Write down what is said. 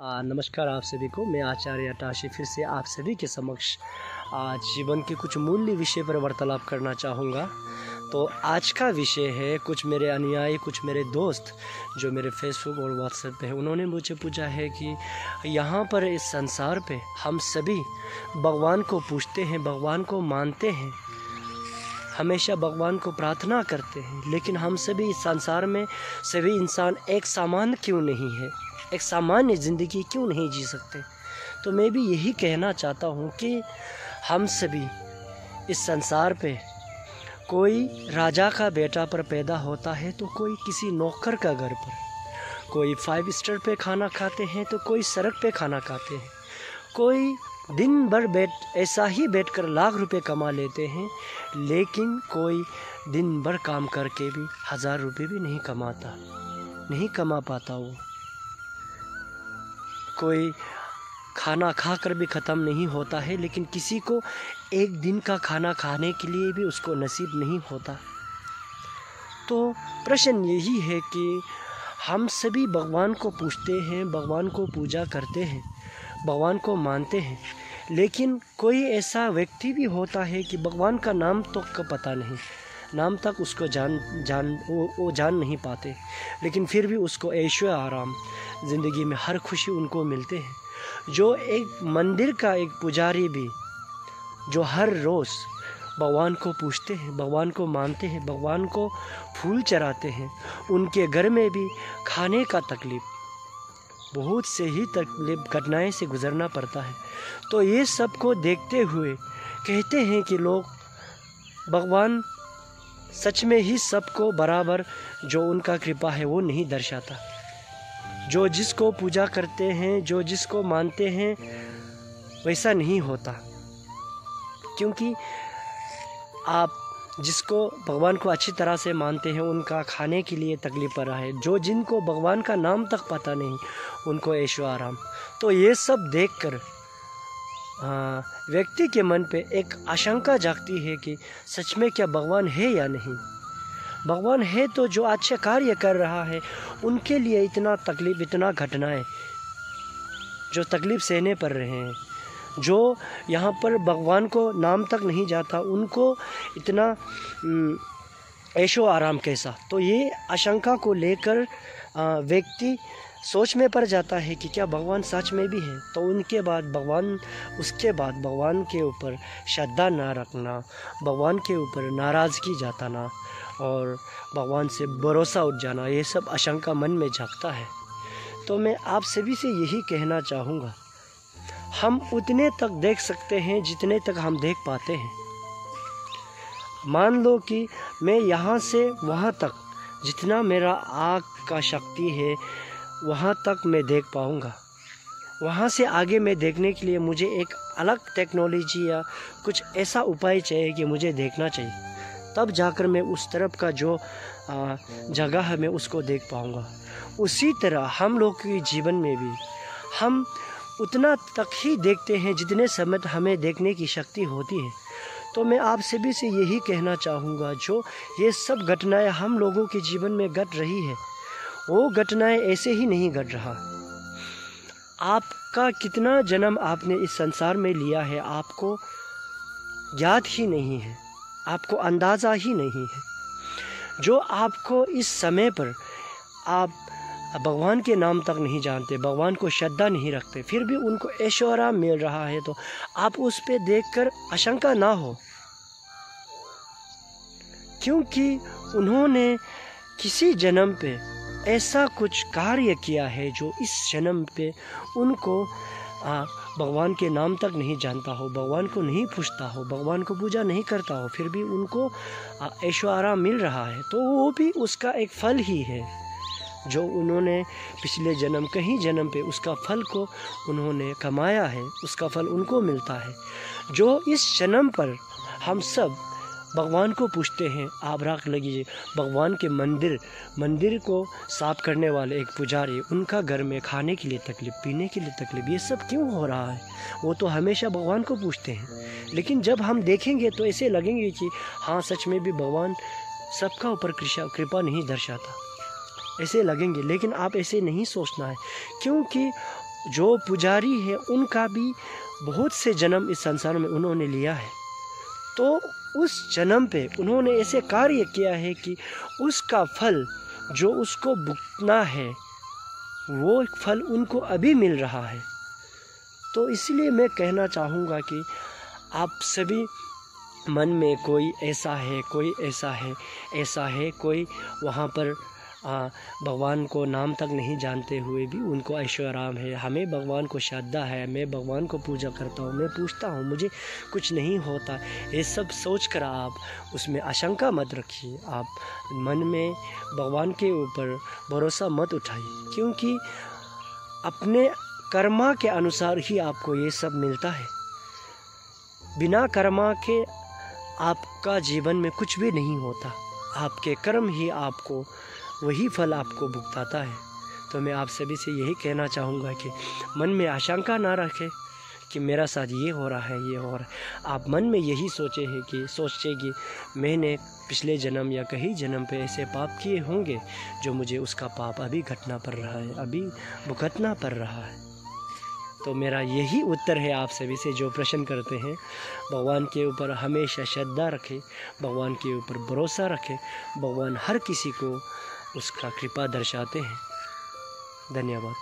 नमस्कार आप सभी को। मैं आचार्य अटाशी फिर से आप सभी के समक्ष आज जीवन के कुछ मूल्य विषय पर वार्तालाप करना चाहूँगा। तो आज का विषय है, कुछ मेरे अनुयायी, कुछ मेरे दोस्त जो मेरे फेसबुक और व्हाट्सएप पे हैं, उन्होंने मुझे पूछा है कि यहाँ पर इस संसार पे हम सभी भगवान को पूछते हैं, भगवान को मानते हैं, हमेशा भगवान को प्रार्थना करते हैं, लेकिन हम सभी इस संसार में सभी इंसान एक समान क्यों नहीं है, एक सामान्य ज़िंदगी क्यों नहीं जी सकते। तो मैं भी यही कहना चाहता हूँ कि हम सभी इस संसार पे कोई राजा का बेटा पर पैदा होता है तो कोई किसी नौकर का घर पर, कोई 5 स्टार पे खाना खाते हैं तो कोई सड़क पे खाना खाते हैं, कोई दिन भर ऐसा ही बैठकर लाख रुपए कमा लेते हैं, लेकिन कोई दिन भर काम करके भी 1000 रुपये भी नहीं कमा पाता। वो कोई खाना खाकर भी ख़त्म नहीं होता है, लेकिन किसी को एक दिन का खाना खाने के लिए भी उसको नसीब नहीं होता। तो प्रश्न यही है कि हम सभी भगवान को पूछते हैं, भगवान को पूजा करते हैं, भगवान को मानते हैं, लेकिन कोई ऐसा व्यक्ति भी होता है कि भगवान का नाम तो पता नहीं, नाम तक उसको वो जान नहीं पाते, लेकिन फिर भी उसको ऐशो आराम ज़िंदगी में हर खुशी उनको मिलते हैं। जो एक मंदिर का एक पुजारी भी जो हर रोज़ भगवान को पूछते हैं, भगवान को मानते हैं, भगवान को फूल चढ़ाते हैं, उनके घर में भी खाने का तकलीफ़, बहुत से ही तकलीफ घटनाएं से गुजरना पड़ता है। तो ये सब को देखते हुए कहते हैं कि लोग भगवान सच में ही सबको बराबर जो उनका कृपा है वो नहीं दर्शाता। जो जिसको पूजा करते हैं, जो जिसको मानते हैं, वैसा नहीं होता, क्योंकि आप जिसको भगवान को अच्छी तरह से मानते हैं उनका खाने के लिए तकलीफ पड़ रहा है, जो जिनको भगवान का नाम तक पता नहीं उनको ऐशो आराम। तो ये सब देखकर व्यक्ति के मन पे एक आशंका जागती है कि सच में क्या भगवान है या नहीं। भगवान है तो जो अच्छे कार्य कर रहा है उनके लिए इतना तकलीफ, इतना घटनाएं जो तकलीफ़ सहने पड़ रहे हैं, जो यहाँ पर भगवान को नाम तक नहीं जाता उनको इतना ऐशो आराम कैसा। तो ये आशंका को लेकर व्यक्ति सोच में पड़ जाता है कि क्या भगवान सच में भी है। तो उसके बाद भगवान के ऊपर श्रद्धा ना रखना, भगवान के ऊपर नाराज़गी जताना और भगवान से भरोसा उठ जाना, ये सब आशंका मन में जागता है। तो मैं आप सभी से यही कहना चाहूँगा, हम उतने तक देख सकते हैं जितने तक हम देख पाते हैं। मान लो कि मैं यहाँ से वहाँ तक जितना मेरा आँख का शक्ति है वहाँ तक मैं देख पाऊँगा। वहाँ से आगे मैं देखने के लिए मुझे एक अलग टेक्नोलॉजी या कुछ ऐसा उपाय चाहिए कि मुझे देखना चाहिए, तब जाकर मैं उस तरफ का जो जगह है मैं उसको देख पाऊँगा। उसी तरह हम लोग के जीवन में भी हम उतना तक ही देखते हैं जितने समय हमें देखने की शक्ति होती है। तो मैं आप सभी से यही कहना चाहूँगा, जो ये सब घटनाएं हम लोगों के जीवन में घट रही है, वो घटनाएं ऐसे ही नहीं घट रहा। आपका कितना जन्म आपने इस संसार में लिया है आपको याद ही नहीं है, आपको अंदाज़ा ही नहीं है। जो आपको इस समय पर आप भगवान के नाम तक नहीं जानते, भगवान को श्रद्धा नहीं रखते, फिर भी उनको ऐशो आराम मिल रहा है, तो आप उस पे देखकर आशंका ना हो, क्योंकि उन्होंने किसी जन्म पे ऐसा कुछ कार्य किया है जो इस जन्म पे उनको भगवान के नाम तक नहीं जानता हो, भगवान को नहीं पूछता हो, भगवान को पूजा नहीं करता हो, फिर भी उनको ऐशो आराम मिल रहा है। तो वो भी उसका एक फल ही है जो उन्होंने पिछले जन्म, कहीं जन्म पे उसका फल को उन्होंने कमाया है, उसका फल उनको मिलता है। जो इस जन्म पर हम सब भगवान को पूछते हैं, आप रख लीजिए भगवान के मंदिर को साफ करने वाले एक पुजारी, उनका घर में खाने के लिए तकलीफ़, पीने के लिए तकलीफ़, ये सब क्यों हो रहा है। वो तो हमेशा भगवान को पूछते हैं, लेकिन जब हम देखेंगे तो ऐसे लगेंगे कि हाँ सच में भी भगवान सबका ऊपर कृपा नहीं दर्शाता, ऐसे लगेंगे। लेकिन आप ऐसे नहीं सोचना है, क्योंकि जो पुजारी है उनका भी बहुत से जन्म इस संसार में उन्होंने लिया है, तो उस जन्म पे उन्होंने ऐसे कार्य किया है कि उसका फल जो उसको भुगतना है वो फल उनको अभी मिल रहा है। तो इसलिए मैं कहना चाहूँगा कि आप सभी मन में कोई ऐसा है, कोई ऐसा है, ऐसा है, कोई वहाँ पर भगवान को नाम तक नहीं जानते हुए भी उनको ऐशो आराम है, हमें भगवान को श्रद्धा है, मैं भगवान को पूजा करता हूँ, मैं पूछता हूँ, मुझे कुछ नहीं होता, ये सब सोचकर आप उसमें आशंका मत रखिए। आप मन में भगवान के ऊपर भरोसा मत उठाइए, क्योंकि अपने कर्मा के अनुसार ही आपको ये सब मिलता है। बिना कर्मा के आपका जीवन में कुछ भी नहीं होता, आपके कर्म ही आपको वही फल आपको भुगताता है। तो मैं आप सभी से यही कहना चाहूँगा कि मन में आशंका ना रखें कि मेरा साथ ये हो रहा है, ये हो रहा है। आप मन में यही सोचे कि मैंने पिछले जन्म या कई जन्म पे ऐसे पाप किए होंगे जो मुझे उसका पाप अभी घटना पड़ रहा है, अभी भुगतना पड़ रहा है। तो मेरा यही उत्तर है आप सभी से जो प्रश्न करते हैं। भगवान के ऊपर हमेशा श्रद्धा रखें, भगवान के ऊपर भरोसा रखें। भगवान हर किसी को उसका कृपा दर्शाते हैं। धन्यवाद।